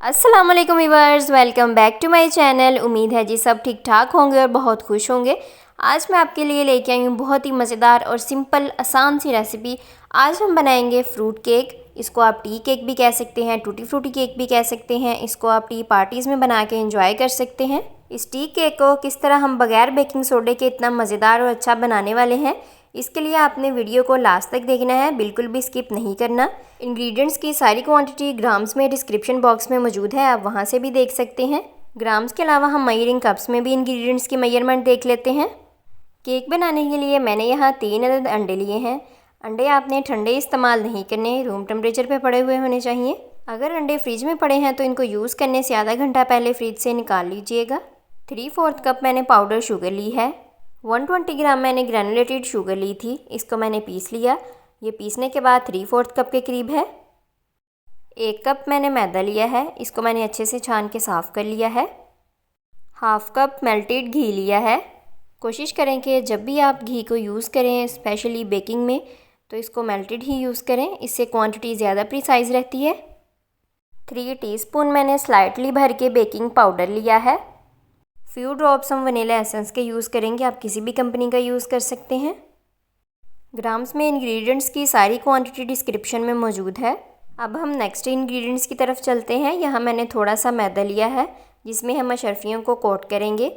अस्सलाम वालेकुम viewers, welcome back to my channel. उम्मीद है जी सब ठीक ठाक होंगे और बहुत खुश होंगे। आज मैं आपके लिए लेके आई हूँ बहुत ही मज़ेदार और सिंपल आसान सी रेसिपी। आज हम बनाएंगे फ्रूट केक। इसको आप टी केक भी कह सकते हैं, टूटी फ्रूटी केक भी कह सकते हैं। इसको आप टी पार्टीज़ में बना के इंजॉय कर सकते हैं। इस टी केक को किस तरह हम बगैर बेकिंग सोडे के इतना मज़ेदार और अच्छा बनाने वाले हैं, इसके लिए आपने वीडियो को लास्ट तक देखना है, बिल्कुल भी स्किप नहीं करना। इंग्रेडिएंट्स की सारी क्वांटिटी ग्राम्स में डिस्क्रिप्शन बॉक्स में मौजूद है, आप वहां से भी देख सकते हैं। ग्राम्स के अलावा हम मेजरिंग कप्स में भी इंग्रेडिएंट्स की मेजरमेंट देख लेते हैं। केक बनाने के लिए मैंने यहाँ 3 अदद अंडे लिए हैं। अंडे आपने ठंडे इस्तेमाल नहीं करने, रूम टेम्परेचर पे पड़े हुए होने चाहिए। अगर अंडे फ्रिज में पड़े हैं तो इनको यूज़ करने से आधा घंटा पहले फ्रिज से निकाल लीजिएगा। 3/4 कप मैंने पाउडर शुगर ली है। 120 ग्राम मैंने ग्रैनुलेटेड शुगर ली थी, इसको मैंने पीस लिया। ये पीसने के बाद 3/4 कप के करीब है। 1 कप मैंने मैदा लिया है, इसको मैंने अच्छे से छान के साफ़ कर लिया है। 1/2 कप मेल्टेड घी लिया है। कोशिश करें कि जब भी आप घी को यूज़ करें, स्पेशली बेकिंग में, तो इसको मेल्टेड ही यूज़ करें, इससे क्वांटिटी ज़्यादा प्रिसाइज़ रहती है। 3 टीस्पून मैंने स्लाइटली भर के बेकिंग पाउडर लिया है। फ्यू ड्रॉप्स हम वनीला एसेंस के यूज़ करेंगे, आप किसी भी कंपनी का यूज़ कर सकते हैं। ग्राम्स में इंग्रेडिएंट्स की सारी क्वांटिटी डिस्क्रिप्शन में मौजूद है। अब हम नेक्स्ट इंग्रेडिएंट्स की तरफ चलते हैं। यहाँ मैंने थोड़ा सा मैदा लिया है, जिसमें हम अशरफियों को कोट करेंगे।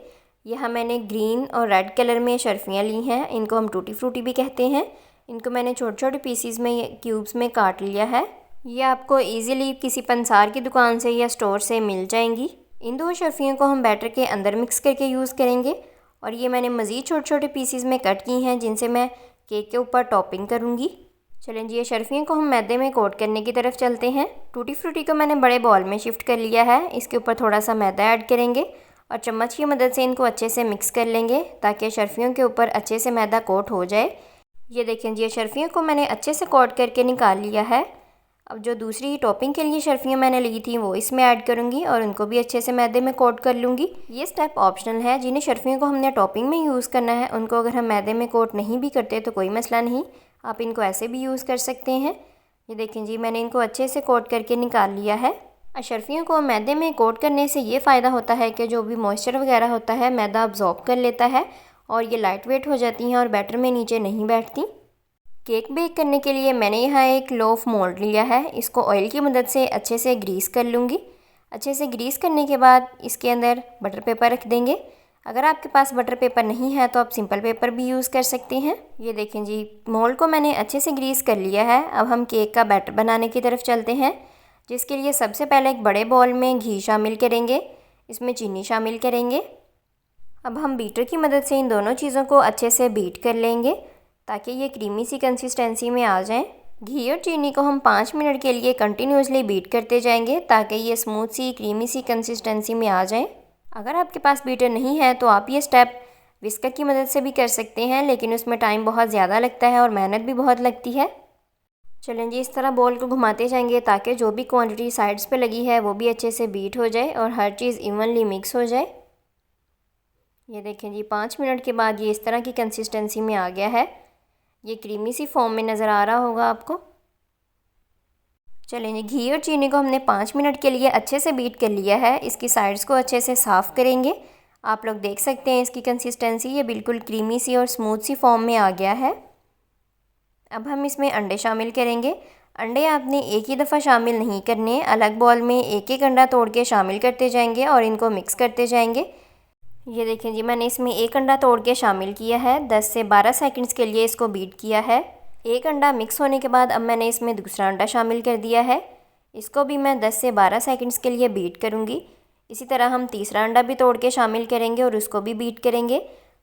यहाँ मैंने ग्रीन और रेड कलर में अशरफियाँ ली हैं, इनको हम टूटी फ्रूटी भी कहते हैं। इनको मैंने छोटे छोटे पीसीज में, क्यूब्स में काट लिया है। ये आपको ईज़िली किसी पंसार की दुकान से या स्टोर से मिल जाएंगी। इन 2 अशरफियों को हम बैटर के अंदर मिक्स करके यूज़ करेंगे। और ये मैंने मज़ीद छोटे छोटे पीसीज में कट की हैं, जिनसे मैं केक के ऊपर टॉपिंग करूँगी। चलें जी, अशरफियों को हम मैदे में कोट करने की तरफ चलते हैं। टूटी फ्रूटी को मैंने बड़े बॉल में शिफ्ट कर लिया है। इसके ऊपर थोड़ा सा मैदा ऐड करेंगे और चम्मच की मदद से इनको अच्छे से मिक्स कर लेंगे, ताकि अशरफियों के ऊपर अच्छे से मैदा कोट हो जाए। ये देखें जी, अशरफियों को मैंने अच्छे से कोट करके निकाल लिया है। अब जो दूसरी टॉपिंग के लिए शर्फियाँ मैंने ली थी वो इसमें ऐड करूँगी और उनको भी अच्छे से मैदे में कोट कर लूँगी। ये स्टेप ऑप्शनल है। जिन्हें शर्फियों को हमने टॉपिंग में यूज़ करना है, उनको अगर हम मैदे में कोट नहीं भी करते तो कोई मसला नहीं, आप इनको ऐसे भी यूज़ कर सकते हैं। ये देखें जी, मैंने इनको अच्छे से कोट करके निकाल लिया है। अशरफियों को मैदे में कोट करने से ये फ़ायदा होता है कि जो भी मॉइस्चर वगैरह होता है मैदा अब्जॉर्ब कर लेता है और ये लाइट वेट हो जाती हैं और बैटर में नीचे नहीं बैठती। केक बेक करने के लिए मैंने यहाँ एक लोफ मोल्ड लिया है, इसको ऑयल की मदद से अच्छे से ग्रीस कर लूँगी। अच्छे से ग्रीस करने के बाद इसके अंदर बटर पेपर रख देंगे। अगर आपके पास बटर पेपर नहीं है तो आप सिंपल पेपर भी यूज़ कर सकते हैं। ये देखें जी, मोल्ड को मैंने अच्छे से ग्रीस कर लिया है। अब हम केक का बैटर बनाने की तरफ चलते हैं, जिसके लिए सबसे पहले एक बड़े बाउल में घी शामिल करेंगे, इसमें चीनी शामिल करेंगे। अब हम बीटर की मदद से इन दोनों चीज़ों को अच्छे से बीट कर लेंगे, ताकि ये क्रीमी सी कंसिस्टेंसी में आ जाएं। घी और चीनी को हम 5 मिनट के लिए कंटिन्यूसली बीट करते जाएंगे, ताकि ये स्मूथ सी क्रीमी सी कंसिस्टेंसी में आ जाएं। अगर आपके पास बीटर नहीं है तो आप ये स्टेप विस्कर की मदद से भी कर सकते हैं, लेकिन उसमें टाइम बहुत ज़्यादा लगता है और मेहनत भी बहुत लगती है। चलें जी, इस तरह बॉल को घुमाते जाएंगे ताकि जो भी क्वांटिटी साइड्स पे लगी है वो भी अच्छे से बीट हो जाए और हर चीज़ इवनली मिक्स हो जाए। ये देखें जी, 5 मिनट के बाद ये इस तरह की कंसिस्टेंसी में आ गया है। ये क्रीमी सी फॉर्म में नज़र आ रहा होगा आपको। चलें जी, घी और चीनी को हमने 5 मिनट के लिए अच्छे से बीट कर लिया है। इसकी साइड्स को अच्छे से साफ़ करेंगे। आप लोग देख सकते हैं इसकी कंसिस्टेंसी, ये बिल्कुल क्रीमी सी और स्मूथ सी फॉर्म में आ गया है। अब हम इसमें अंडे शामिल करेंगे। अंडे आपने एक ही दफ़ा शामिल नहीं करने, अलग बॉल में एक एक अंडा तोड़ के शामिल करते जाएंगे और इनको मिक्स करते जाएंगे। ये देखें जी, मैंने इसमें एक अंडा तोड़ के शामिल किया है। 10 से 12 सेकंड्स के लिए इसको बीट किया है। एक अंडा मिक्स होने के बाद अब मैंने इसमें दूसरा अंडा शामिल कर दिया है। इसको भी मैं 10 से 12 सेकंड्स के लिए बीट करूँगी। इसी तरह हम तीसरा अंडा भी तोड़ के शामिल करेंगे और उसको भी बीट करेंगे।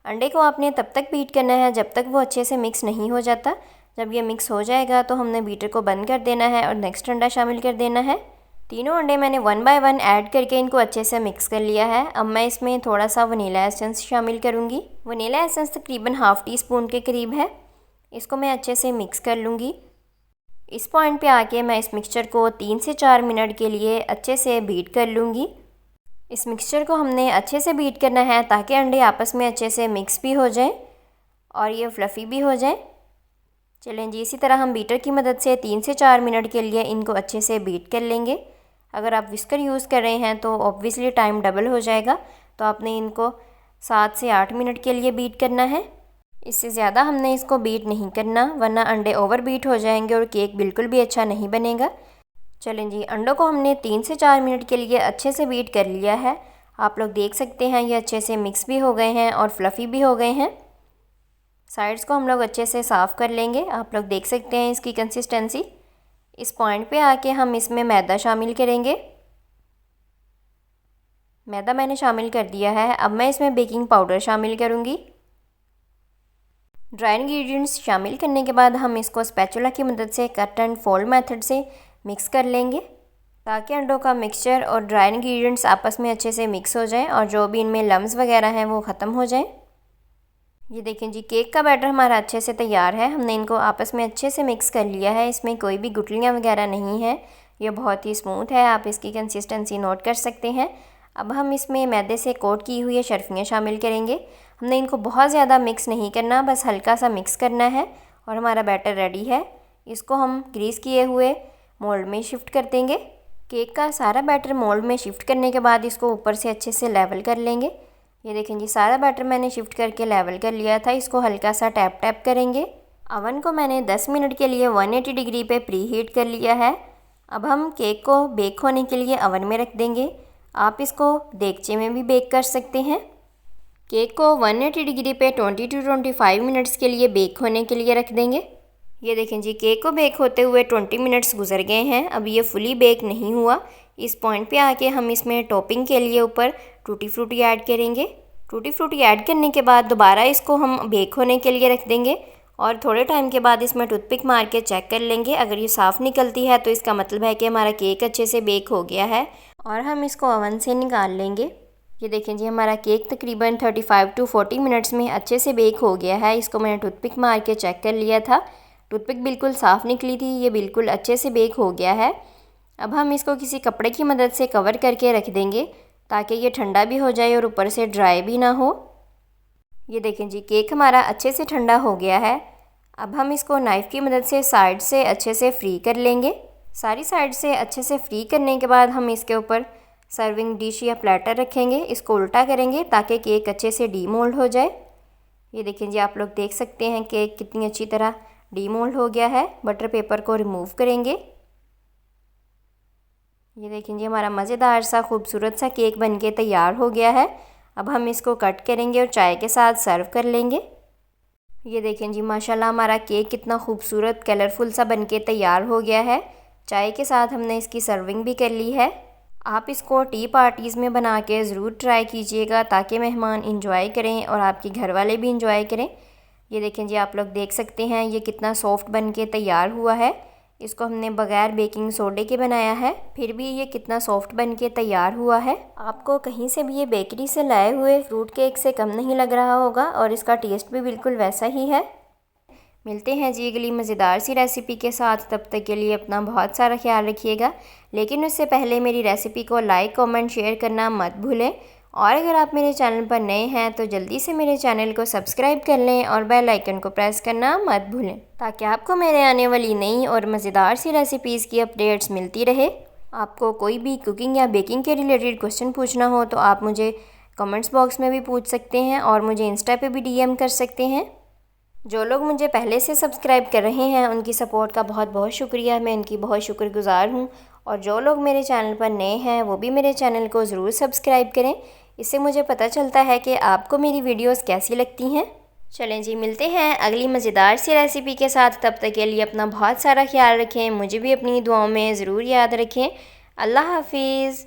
अंडे को आपने तब तक बीट करना है जब तक वो अच्छे से मिक्स नहीं हो जाता। जब ये मिक्स हो जाएगा तो हमने बीटर को बंद कर देना है और नेक्स्ट अंडा शामिल कर देना है। तीनों अंडे मैंने 1 बाय 1 ऐड करके इनको अच्छे से मिक्स कर लिया है। अब मैं इसमें थोड़ा सा वनीला एसेंस शामिल करूँगी। वनीला एसेंस तकरीबन 1/2 टीस्पून के करीब है। इसको मैं अच्छे से मिक्स कर लूँगी। इस पॉइंट पे आके मैं इस मिक्सचर को 3 से 4 मिनट के लिए अच्छे से बीट कर लूँगी। इस मिक्सचर को हमने अच्छे से बीट करना है ताकि अंडे आपस में अच्छे से मिक्स भी हो जाएं और ये फ्लफ़ी भी हो जाएं। चलें जी, इसी तरह हम बीटर की मदद से 3 से 4 मिनट के लिए इनको अच्छे से बीट कर लेंगे। अगर आप विस्कर यूज़ कर रहे हैं तो ऑब्वियसली टाइम डबल हो जाएगा। तो आपने इनको 7 से 8 मिनट के लिए बीट करना है। इससे ज़्यादा हमने इसको बीट नहीं करना, वरना अंडे ओवर बीट हो जाएंगे और केक बिल्कुल भी अच्छा नहीं बनेगा। चलें जी, अंडों को हमने 3 से 4 मिनट के लिए अच्छे से बीट कर लिया है। आप लोग देख सकते हैं ये अच्छे से मिक्स भी हो गए हैं और फ्लफ़ी भी हो गए हैं। साइड्स को हम लोग अच्छे से साफ़ कर लेंगे। आप लोग देख सकते हैं इसकी कंसिस्टेंसी। इस पॉइंट पे आके हम इसमें मैदा शामिल करेंगे। मैदा मैंने शामिल कर दिया है। अब मैं इसमें बेकिंग पाउडर शामिल करूँगी। ड्राई इंग्रेडिएंट्स शामिल करने के बाद हम इसको स्पैचुला की मदद से कट एंड फोल्ड मेथड से मिक्स कर लेंगे, ताकि अंडों का मिक्सचर और ड्राई इंग्रेडिएंट्स आपस में अच्छे से मिक्स हो जाएं और जो भी इनमें लम्स वगैरह हैं वो ख़त्म हो जाएं। ये देखें जी, केक का बैटर हमारा अच्छे से तैयार है। हमने इनको आपस में अच्छे से मिक्स कर लिया है। इसमें कोई भी गुठलियाँ वगैरह नहीं है। ये बहुत ही स्मूथ है। आप इसकी कंसिस्टेंसी नोट कर सकते हैं। अब हम इसमें मैदे से कोट की हुई शर्फियाँ शामिल करेंगे। हमने इनको बहुत ज़्यादा मिक्स नहीं करना, बस हल्का सा मिक्स करना है और हमारा बैटर रेडी है। इसको हम ग्रीस किए हुए मोल्ड में शिफ्ट कर देंगे। केक का सारा बैटर मोल्ड में शिफ्ट करने के बाद इसको ऊपर से अच्छे से लेवल कर लेंगे। ये देखें जी, सारा बैटर मैंने शिफ्ट करके लेवल कर लिया था। इसको हल्का सा टैप टैप करेंगे। अवन को मैंने 10 मिनट के लिए 180 डिग्री पे प्री हीट कर लिया है। अब हम केक को बेक होने के लिए अवन में रख देंगे। आप इसको देगचे में भी बेक कर सकते हैं। केक को 180 डिग्री पे 20 to 25 मिनट्स के लिए बेक होने के लिए रख देंगे। ये देखें जी, केक को बेक होते हुए 20 मिनट्स गुजर गए हैं। अब ये फुली बेक नहीं हुआ। इस पॉइंट पे आके हम इसमें टॉपिंग के लिए ऊपर टूटी फ्रूटी ऐड करेंगे। टूटी फ्रूटी ऐड करने के बाद दोबारा इसको हम बेक होने के लिए रख देंगे और थोड़े टाइम के बाद इसमें टूथपिक मार के चेक कर लेंगे। अगर ये साफ़ निकलती है तो इसका मतलब है कि हमारा केक अच्छे से बेक हो गया है और हम इसको अवन से निकाल लेंगे। ये देखें जी, हमारा केक तकरीबन 35 to 40 मिनट्स में अच्छे से बेक हो गया है। इसको मैंने टूथपिक मार के चेक कर लिया था। टूथपिक बिल्कुल साफ़ निकली थी। ये बिल्कुल अच्छे से बेक हो गया है। अब हम इसको किसी कपड़े की मदद से कवर करके रख देंगे, ताकि ये ठंडा भी हो जाए और ऊपर से ड्राई भी ना हो। ये देखें जी, केक हमारा अच्छे से ठंडा हो गया है। अब हम इसको नाइफ़ की मदद से साइड से अच्छे से फ्री कर लेंगे। सारी साइड से अच्छे से फ्री करने के बाद हम इसके ऊपर सर्विंग डिश या प्लेटर रखेंगे। इसको उल्टा करेंगे ताकि केक अच्छे से डीमोल्ड हो जाए। ये देखें जी, आप लोग देख सकते हैं केक कितनी अच्छी तरह डीमोल्ड हो गया है। बटर पेपर को रिमूव करेंगे। ये देखें जी, हमारा मज़ेदार सा खूबसूरत सा केक बनके तैयार हो गया है। अब हम इसको कट करेंगे और चाय के साथ सर्व कर लेंगे। ये देखें जी, माशाल्लाह हमारा केक कितना खूबसूरत कलरफुल सा बनके तैयार हो गया है। चाय के साथ हमने इसकी सर्विंग भी कर ली है। आप इसको टी पार्टीज़ में बना के ज़रूर ट्राई कीजिएगा, ताकि मेहमान इंजॉय करें और आपके घर वाले भी इंजॉय करें। ये देखें जी, आप लोग देख सकते हैं ये कितना सॉफ्ट बन के तैयार हुआ है। इसको हमने बग़ैर बेकिंग सोडे के बनाया है, फिर भी ये कितना सॉफ्ट बन के तैयार हुआ है। आपको कहीं से भी ये बेकरी से लाए हुए फ्रूट केक से कम नहीं लग रहा होगा और इसका टेस्ट भी बिल्कुल वैसा ही है। मिलते हैं जी अगली मज़ेदार सी रेसिपी के साथ। तब तक के लिए अपना बहुत सारा ख्याल रखिएगा। लेकिन उससे पहले मेरी रेसिपी को लाइक, कमेंट, शेयर करना मत भूलें। और अगर आप मेरे चैनल पर नए हैं तो जल्दी से मेरे चैनल को सब्सक्राइब कर लें और बेल आइकन को प्रेस करना मत भूलें, ताकि आपको मेरे आने वाली नई और मज़ेदार सी रेसिपीज़ की अपडेट्स मिलती रहे। आपको कोई भी कुकिंग या बेकिंग के रिलेटेड क्वेश्चन पूछना हो तो आप मुझे कमेंट्स बॉक्स में भी पूछ सकते हैं और मुझे इंस्टा पे भी DM कर सकते हैं। जो लोग मुझे पहले से सब्सक्राइब कर रहे हैं उनकी सपोर्ट का बहुत बहुत शुक्रिया। मैं इनकी बहुत शुक्रगुज़ार हूँ। और जो लोग मेरे चैनल पर नए हैं वो भी मेरे चैनल को ज़रूर सब्सक्राइब करें। इससे मुझे पता चलता है कि आपको मेरी वीडियोस कैसी लगती हैं। चलें जी, मिलते हैं अगली मज़ेदार सी रेसिपी के साथ। तब तक के लिए अपना बहुत सारा ख्याल रखें। मुझे भी अपनी दुआओं में ज़रूर याद रखें। अल्लाह हाफिज़।